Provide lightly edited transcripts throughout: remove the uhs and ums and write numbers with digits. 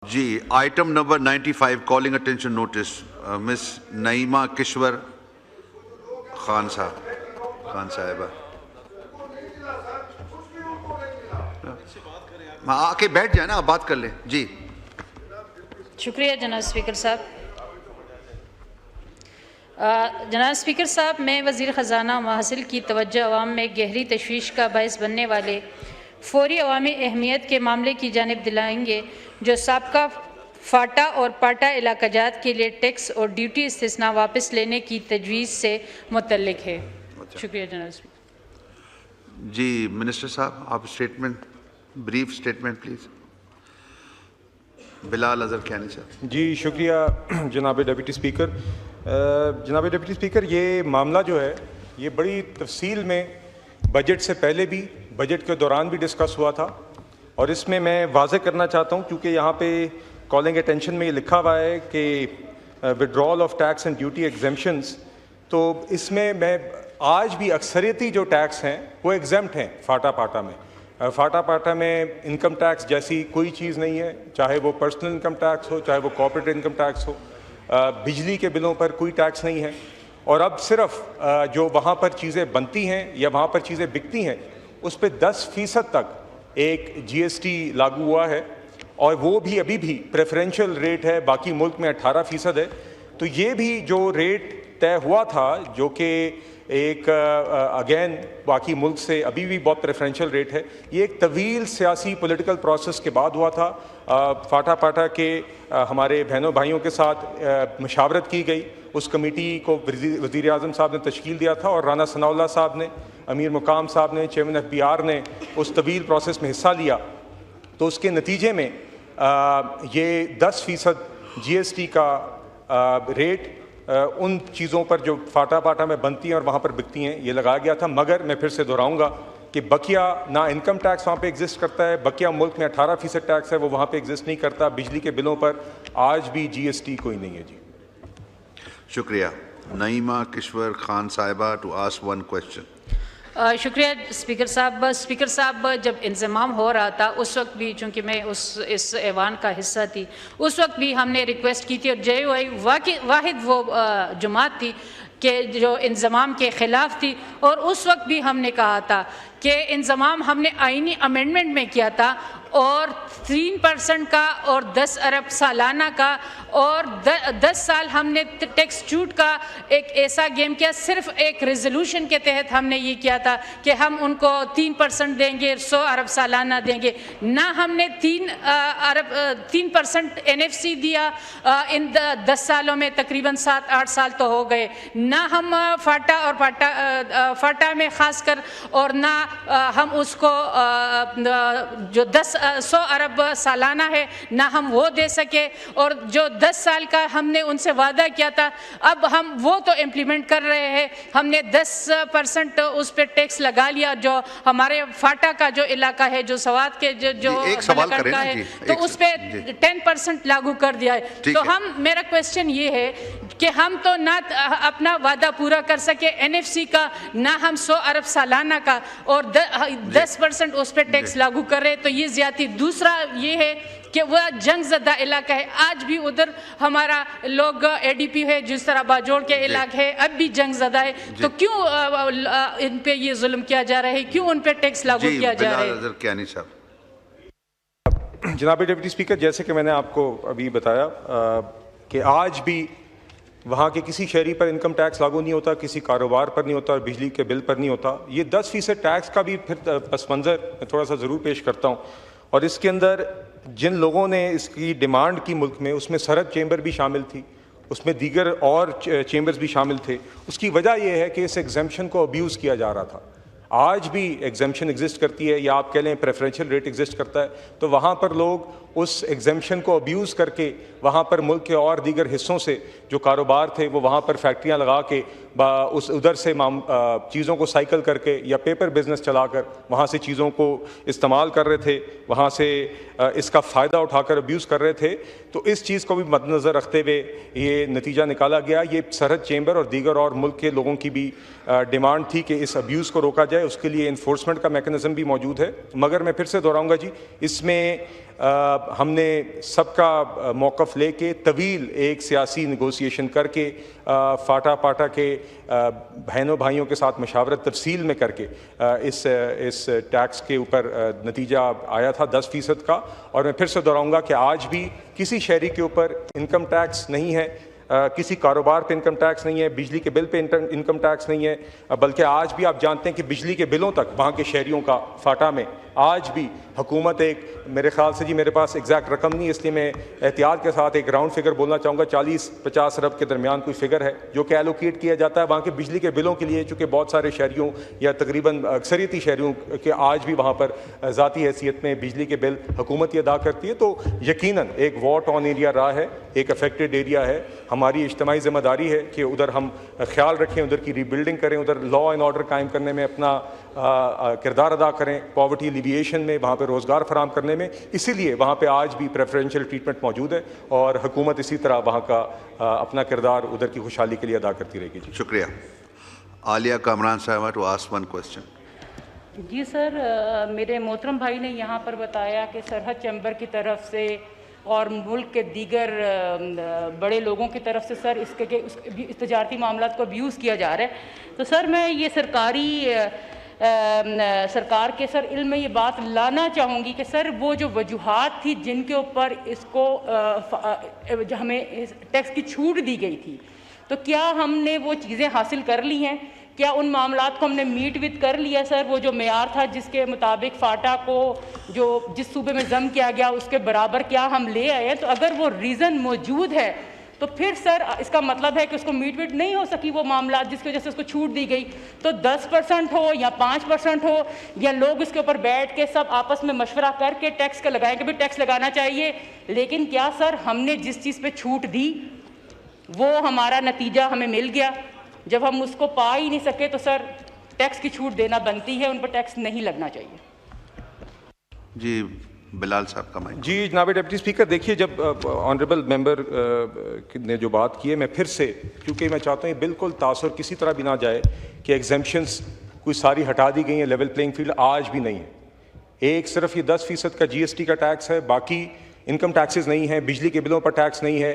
जी, item number 95 calling attention notice miss Naima Kishwar Khan साहिबा आके बैठ जाए ना, आप बात कर लें। जी शुक्रिया जनाब स्पीकर साहब। जनाब स्पीकर साहब, मैं वज़ीर ख़जाना महसिल की तवज्जो अवाम में गहरी तशवीश का बायस बनने वाले फौरी अवामी अहमियत के मामले की जानिब दिलाएंगे जो साबका फाटा और पाटा इलाकाजात के लिए टैक्स और ड्यूटी इस्तिस्ना वापस लेने की तजवीज़ से मुतल्लिक है। शुक्रिया जनाब स्पीकर। जी मिनिस्टर साहब, आप statement, brief statement please. Bilal Azhar Kaini साहब। जी शुक्रिया जनाब डिप्टी स्पीकर। जनाब डिप्टी स्पीकर, ये मामला जो है ये बड़ी तफसील में बजट से पहले भी, बजट के दौरान भी डिस्कस हुआ था और इसमें मैं वाज़े करना चाहता हूँ क्योंकि यहाँ पे कॉलिंग अटेंशन में ये लिखा हुआ है कि withdrawal of tax and duty exemptions, तो इसमें मैं आज भी अक्सरियती जो टैक्स हैं वो एग्जेम्प्ट हैं फाटा पाटा में। फाटा पाटा में इनकम टैक्स जैसी कोई चीज़ नहीं है, चाहे वो पर्सनल इनकम टैक्स हो, चाहे वो कॉर्पोरेट इनकम टैक्स हो। बिजली के बिलों पर कोई टैक्स नहीं है और अब सिर्फ जो वहाँ पर चीज़ें बनती हैं या वहाँ पर चीज़ें बिकती हैं उस पर 10% तक एक GST लागू हुआ है और वो भी अभी भी प्रेफरेंशियल रेट है, बाकी मुल्क में 18% है। तो ये भी जो रेट तय हुआ था जो कि एक अगेन बाकी मुल्क से अभी भी बहुत प्रेफरेंशियल रेट है, ये एक तवील सियासी पॉलिटिकल प्रोसेस के बाद हुआ था। फाटा पाटा के हमारे बहनों भाइयों के साथ मशावरत की गई, उस कमेटी को वज़ीर आज़म साहब ने तश्कील दिया था और राना सनाउल्लाह साहब ने, अमीर मुकाम साहब ने, चेयरमैन FBR ने उस तवील प्रोसेस में हिस्सा लिया। तो उसके नतीजे में ये 10% GST का रेट उन चीज़ों पर जो फाटा पाटा में बनती हैं और वहाँ पर बिकती हैं ये लगाया गया था। मगर मैं फिर से दोहराऊंगा कि बकिया ना इनकम टैक्स वहाँ पे एग्जिस्ट करता है, बकिया मुल्क में 18% टैक्स है वो वहाँ पे एग्जिस्ट नहीं करता। बिजली के बिलों पर आज भी GST कोई नहीं है। जी शुक्रिया। नईमा किश्वर खान साहिबा टू आस्क वन क्वेश्चन। शुक्रिया स्पीकर साहब। स्पीकर साहब, जब इंतज़ाम हो रहा था उस वक्त भी, चूँकि मैं इस ऐवान का हिस्सा थी, उस वक्त भी हमने रिक्वेस्ट की थी और JUI वाहिद वो जमात थी कि जो इंतज़ाम के ख़िलाफ़ थी और उस वक्त भी हमने कहा था कि इंतज़ाम हमने आइनी अमेंडमेंट में किया था और 3% का और 10 अरब सालाना का और 10 साल हमने टैक्स छूट का एक ऐसा गेम किया। सिर्फ एक रेजोल्यूशन के तहत हमने ये किया था कि हम उनको 3% देंगे, 100 अरब सालाना देंगे। ना हमने 3% NFC दिया इन 10 सालों में, तकरीबन 7-8 साल तो हो गए। ना हम फाटा और फाटा में ख़ासकर, और ना हम उसको जो 100 अरब सालाना है ना हम वो दे सके, और जो 10 साल का हमने उनसे वादा किया था अब हम वो तो इम्प्लीमेंट कर रहे हैं। हमने 10% उस पर टैक्स लगा लिया। जो हमारे फाटा का जो इलाका है, जो सवात के जो एक सवाल करें का ना है, तो उस पर 10% लागू कर दिया है। तो मेरा क्वेश्चन ये है कि हम तो ना अपना वादा पूरा कर सके NFC का, ना हम 100 अरब सालाना का, और 10% उस पर टैक्स लागू कर रहे, तो ये ज्यादती। दूसरा ये है कि वह जंगज़दा इलाका है, आज भी उधर हमारा लोग ADP है, जिस तरह बाजोड़ के इलाके है अब भी जंगज़दा है, तो क्यों इन पे ये जुल्म किया जा रहा है, क्यों उन पे टैक्स लागू किया जा रहा है? जनाब डिप्टी स्पीकर, जैसे कि मैंने आपको अभी बताया कि आज भी वहाँ के किसी शहरी पर इनकम टैक्स लागू नहीं होता, किसी कारोबार पर नहीं होता और बिजली के बिल पर नहीं होता। ये 10% टैक्स का भी फिर पस मंज़र थोड़ा सा ज़रूर पेश करता हूँ। और इसके अंदर जिन लोगों ने इसकी डिमांड की मुल्क में, उसमें सरहद चेंबर भी शामिल थी, उसमें दीगर और चेंबर्स भी शामिल थे। उसकी वजह यह है कि इस एग्जेम्पशन को अब्यूज़ किया जा रहा था। आज भी एग्जेम्पशन एग्जिस्ट करती है, या आप कह लें प्रेफरेंशियल रेट एग्जिस्ट करता है, तो वहाँ पर लोग उस एग्जेम्पशन को अब्यूज़ करके वहाँ पर मुल्क के और दीगर हिस्सों से जो कारोबार थे वो वहाँ पर फैक्ट्रियाँ लगा के उस उधर से चीज़ों को साइकिल करके या पेपर बिजनेस चलाकर वहाँ से चीज़ों को इस्तेमाल कर रहे थे, वहाँ से इसका फ़ायदा उठाकर अब्यूज़ कर रहे थे। तो इस चीज़ को भी मद्देनज़र रखते हुए ये नतीजा निकाला गया। ये सरहद चेंबर और दीगर और मुल्क के लोगों की भी डिमांड थी कि इस अब्यूज़ को रोका जाए, उसके लिए इन्फोर्समेंट का मैकेनिज़्म भी मौजूद है। मगर मैं फिर से दोहराऊँगा जी, इसमें हमने सबका मौक़िफ़ लेके तवील एक सियासी नेगोशिएशन करके फाटा पाटा के बहनों भाइयों के साथ मशावरत तफसील में करके इस टैक्स के ऊपर नतीजा आया था 10% का। और मैं फिर से दोहराऊंगा कि आज भी किसी शहरी के ऊपर इनकम टैक्स नहीं है, किसी कारोबार पे इनकम टैक्स नहीं है, बिजली के बिल पे इनकम टैक्स नहीं है, बल्कि आज भी आप जानते हैं कि बिजली के बिलों तक वहाँ के शहरियों का फाटा में आज भी हुकूमत एक, मेरे ख्याल से जी मेरे पास एग्जैक्ट रकम नहीं है इसलिए मैं एहतियात के साथ एक राउंड फिगर बोलना चाहूँगा, 40-50 अरब के दरमियान कोई फिगर है जो कि एलोकेट किया जाता है वहाँ के बिजली के बिलों के लिए, चूँकि बहुत सारे शहरियों या तकरीबन अक्सरियती शहरियों के आज भी वहाँ पर ज़ाती हैसियत में बिजली के बिल हुकूमत ही अदा करती है। तो यकीनन एक वॉर टॉन एरिया रहा है, एक अफेक्टेड एरिया है, हमारी इज्तिमाई ज़िम्मेदारी है कि उधर हम ख्याल रखें, उधर की रीबिल्डिंग करें, उधर लॉ एंड ऑर्डर कायम करने में अपना किरदार अदा करें, पॉवर्टी एलिविएशन में, वहाँ पे रोज़गार फराम करने में। इसीलिए वहाँ पे आज भी प्रेफरेंशियल ट्रीटमेंट मौजूद है और हुकूमत इसी तरह वहाँ का अपना किरदार उधर की खुशहाली के लिए अदा करती रहेगी। जी शुक्रिया। आलिया कामरान साहिबा टू आस्क वन क्वेश्चन। जी सर, मेरे मोहतरम भाई ने यहाँ पर बताया कि सरहद चैम्बर की तरफ से और मुल्क के दीगर बड़े लोगों की तरफ से सर इस तजारती मामलात को अब्यूज़ किया जा रहा है। तो सर मैं ये सरकार के सर इल्म में ये बात लाना चाहूँगी कि सर वो जो वजूहात थी जिनके ऊपर इसको हमें टैक्स की छूट दी गई थी, तो क्या हमने वो चीज़ें हासिल कर ली हैं? क्या उन मामलात को हमने मीट विद कर लिया सर? वो जो मेयार था जिसके मुताबिक फाटा को जो जिस सूबे में जम किया गया उसके बराबर क्या हम ले आए हैं? तो अगर वो रीज़न मौजूद है तो फिर सर इसका मतलब है कि उसको मीट विट नहीं हो सकी वो मामला जिसकी वजह से उसको छूट दी गई। तो 10% हो या 5% हो, या लोग इसके ऊपर बैठ के सब आपस में मशवरा करके टैक्स का लगाएं कि भी टैक्स लगाना चाहिए, लेकिन क्या सर हमने जिस चीज़ पे छूट दी वो हमारा नतीजा हमें मिल गया? जब हम उसको पा ही नहीं सके तो सर टैक्स की छूट देना बनती है, उन पर टैक्स नहीं लगना चाहिए। जी बिलाल साहब का माइक। जी जनाब डिप्टी स्पीकर, देखिए जब ऑनरेबल मेंबर ने जो बात की है, मैं फिर से, क्योंकि मैं चाहता हूँ बिल्कुल तासुर किसी तरह भी ना जाए कि एग्जेम्पशंस कोई सारी हटा दी गई हैं, लेवल प्लेइंग फील्ड आज भी नहीं है। एक सिर्फ ये 10% का GST का टैक्स है, बाकी इनकम टैक्सेस नहीं है, बिजली के बिलों पर टैक्स नहीं है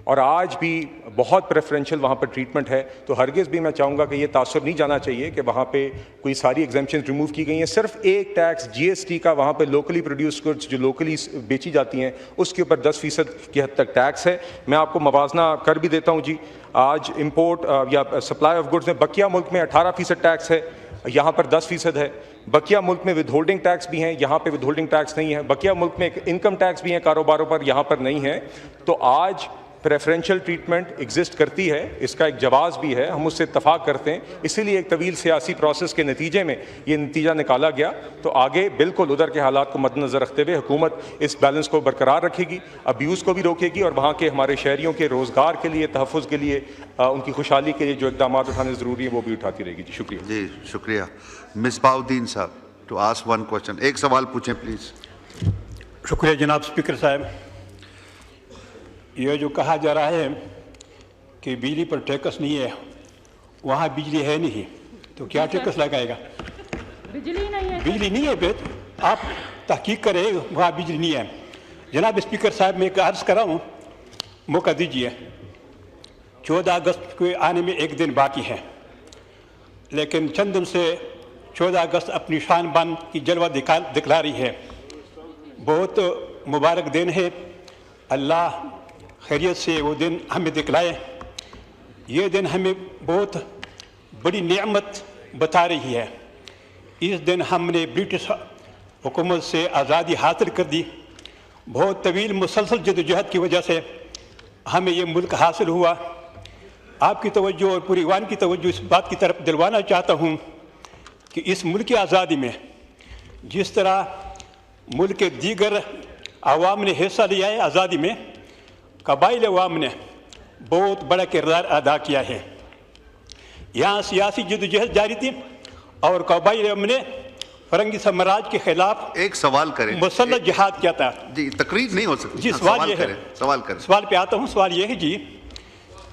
और आज भी बहुत प्रेफरेंशियल वहाँ पर ट्रीटमेंट है। तो हरगिज़ भी मैं चाहूँगा कि ये तासुर नहीं जाना चाहिए कि वहाँ पे कोई सारी एग्जेम्पशन रिमूव की गई हैं। सिर्फ एक टैक्स GST का वहाँ पे लोकली प्रोड्यूस गुड्स जो लोकली बेची जाती हैं उसके ऊपर 10% की हद तक टैक्स है। मैं आपको मवाजना कर भी देता हूँ जी, आज इम्पोर्ट या सप्लाई ऑफ गुड्स में बकिया मुल्क में 18% टैक्स है, यहाँ पर 10% है। बकिया मुल्क में विद होल्डिंग टैक्स भी हैं, यहाँ पे विद होल्डिंग टैक्स नहीं है। बकिया मुल्क में इनकम टैक्स भी हैं कारोबारों पर, यहाँ पर नहीं है। तो आज प्रेफरेंशियल ट्रीटमेंट एग्जिस्ट करती है, इसका एक जवाज़ भी है, हम उससे इत्तफाक करते हैं। इसीलिए एक तवील सियासी प्रोसेस के नतीजे में ये नतीजा निकाला गया। तो आगे बिल्कुल उधर के हालात को मद्देनज़र रखते हुए हुकूमत इस बैलेंस को बरकरार रखेगी, अब्यूज़ को भी रोकेगी और वहाँ के हमारे शहरियों के रोज़गार के लिए, तहफ़्फ़ुज़ के लिए, उनकी खुशहाली के लिए जो इक़दाम उठाने ज़रूरी है वो भी उठाती रहेगी। जी शुक्रिया। जी शुक्रिया। मिसबाउद्दीन साहब टू आस्क वन क्वेश्चन। एक सवाल पूछें प्लीज़। शुक्रिया जनाब स्पीकर साहब। ये जो कहा जा रहा है कि बिजली पर टैक्स नहीं है, वहाँ बिजली है नहीं तो क्या टैक्स लगाएगा? बिजली नहीं है, बिजली नहीं है फिर आप तहकीक करें वहाँ बिजली नहीं है। जनाब स्पीकर साहब मैं एक अर्ज़ कर रहा हूँ, मौका दीजिए। 14 अगस्त को आने में एक दिन बाकी है, लेकिन चंद दिन से 14 अगस्त अपनी शान बान की जलवा दिखला रही है। बहुत मुबारक दिन है, अल्लाह खैरियत से वो दिन हमें दिखलाए। ये दिन हमें बहुत बड़ी नेमत बता रही है। इस दिन हमने ब्रिटिश हुकूमत से आज़ादी हासिल कर दी। बहुत तवील मुसलसल जदोजहद की वजह से हमें ये मुल्क हासिल हुआ। आपकी तवज्जो और पूरी ईवान की तवज्जो इस बात की तरफ दिलवाना चाहता हूँ कि इस मुल्क की आज़ादी में जिस तरह मुल्क के दीगर अवाम ने हिस्सा लिया है, आज़ादी में कबाइल अवाम ने बहुत बड़ा किरदार अदा किया है। यहाँ सियासी जदोजहद जारी थी और कबाइल अवाम ने फरंगी साम्राज्य के खिलाफ एक सवाल करें, मुसल्लह जिहाद किया था। जी तकरीर नहीं हो सकती। जी सवाल ये है, सवाल करें। सवाल पे आता हूँ। सवाल ये है जी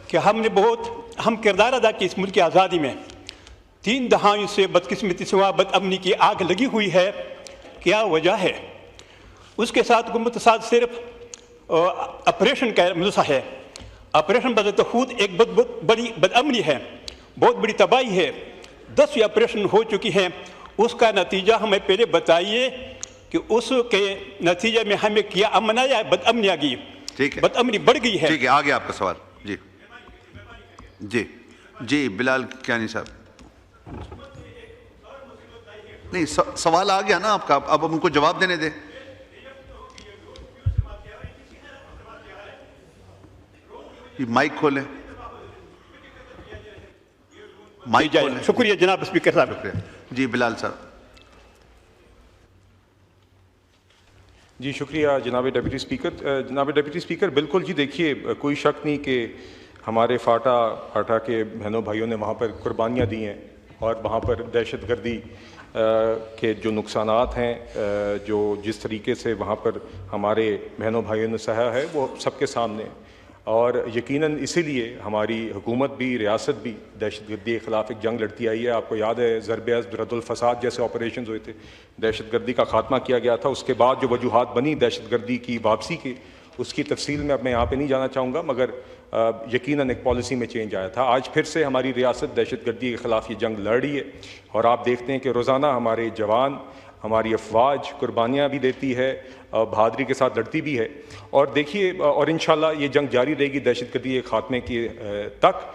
कि हमने बहुत अहम किरदार अदा किया इस मुल्क की आज़ादी में। 3 दहाइयों से बदकिस्मती से वहाँ बदअमनी की आग लगी हुई है। क्या वजह है? उसके साथ हुकूमत के साथ सिर्फ ऑपरेशन का मसला है। ऑपरेशन बदलते खुद एक बहुत बड़ी बदअमनी है, बहुत बड़ी तबाही है। 10 ऑपरेशन हो चुकी हैं, उसका नतीजा हमें पहले बताइए कि उसके नतीजे में हमें क्या अमन आया है, बदअमनी आ गई, ठीक है, बदअमनी बढ़ गई है। ठीक है, आगे आपका सवाल। जी जी जी बिलाल कियानी साहब। नहीं, सवाल आ गया ना आपका, अब उनको जवाब देने दे। माइक खोले, माइक खोले। शुक्रिया जनाब स्पीकर साहब। शुक्रिया जी। बिलाल साहब। जी शुक्रिया जनाब डिप्टी स्पीकर। जनाब डिप्टी स्पीकर, बिल्कुल जी, देखिए कोई शक नहीं कि हमारे फाटा के बहनों भाइयों ने वहाँ पर कुर्बानियाँ दी हैं और वहाँ पर दहशतगर्दी के जो नुकसानात हैं, जो जिस तरीके से वहाँ पर हमारे बहनों भाइयों ने सहा है, वो सबके सामने। और यकीनन इसीलिए हमारी हुकूमत भी, रियासत भी दहशतगर्दी के ख़िलाफ़ एक जंग लड़ती आई है। आपको याद है ज़रब-ए-अज़्ब, रद्दुल फ़साद जैसे ऑपरेशन हुए थे, दहशतगर्दी का ख़ात्मा किया गया था। उसके बाद जो वजूहात बनी दहशतगर्दी की वापसी की, उसकी तफसील में अब मैं यहाँ पे नहीं जाना चाहूँगा, मगर यकीनन एक पॉलिसी में चेंज आया था। आज फिर से हमारी रियासत दहशतगर्दी के ख़िलाफ़ ये जंग लड़ रही है और आप देखते हैं कि रोज़ाना हमारे जवान, हमारी अफवाज कुर्बानियाँ भी देती है, बहादुरी के साथ लड़ती भी है। और देखिए, और इंशाल्लाह ये जंग जारी रहेगी दहशतगर्दी के ख़ात्मे के तक।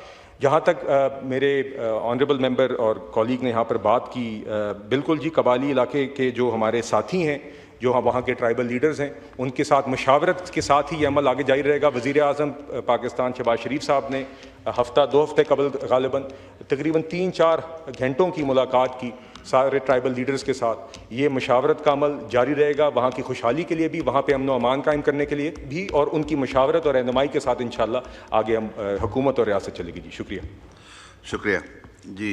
जहाँ तक मेरे ऑनरेबल मेंबर और कॉलीग ने यहाँ पर बात की, बिल्कुल जी, कबाली इलाके के जो हमारे साथी हैं, जो वहाँ के ट्राइबल लीडर्स हैं, उनके साथ मशावरत के साथ ही ये अमल आगे जारी रहेगा। वज़ीर आज़म पाकिस्तान शहबाज शरीफ साहब ने 2 हफ्ते कबल गालिबन तकरीबन 3-4 घंटों की मुलाकात की सारे ट्राइबल लीडर्स के साथ। ये मशावरत का अमल जारी रहेगा, वहाँ की खुशहाली के लिए भी, वहाँ पे अमन व अमान कायम करने के लिए भी, और उनकी मशावरत और रहनुमाई के साथ इंशाअल्लाह आगे हम हुकूमत और रियासत चलेगी जी। शुक्रिया। शुक्रिया जी।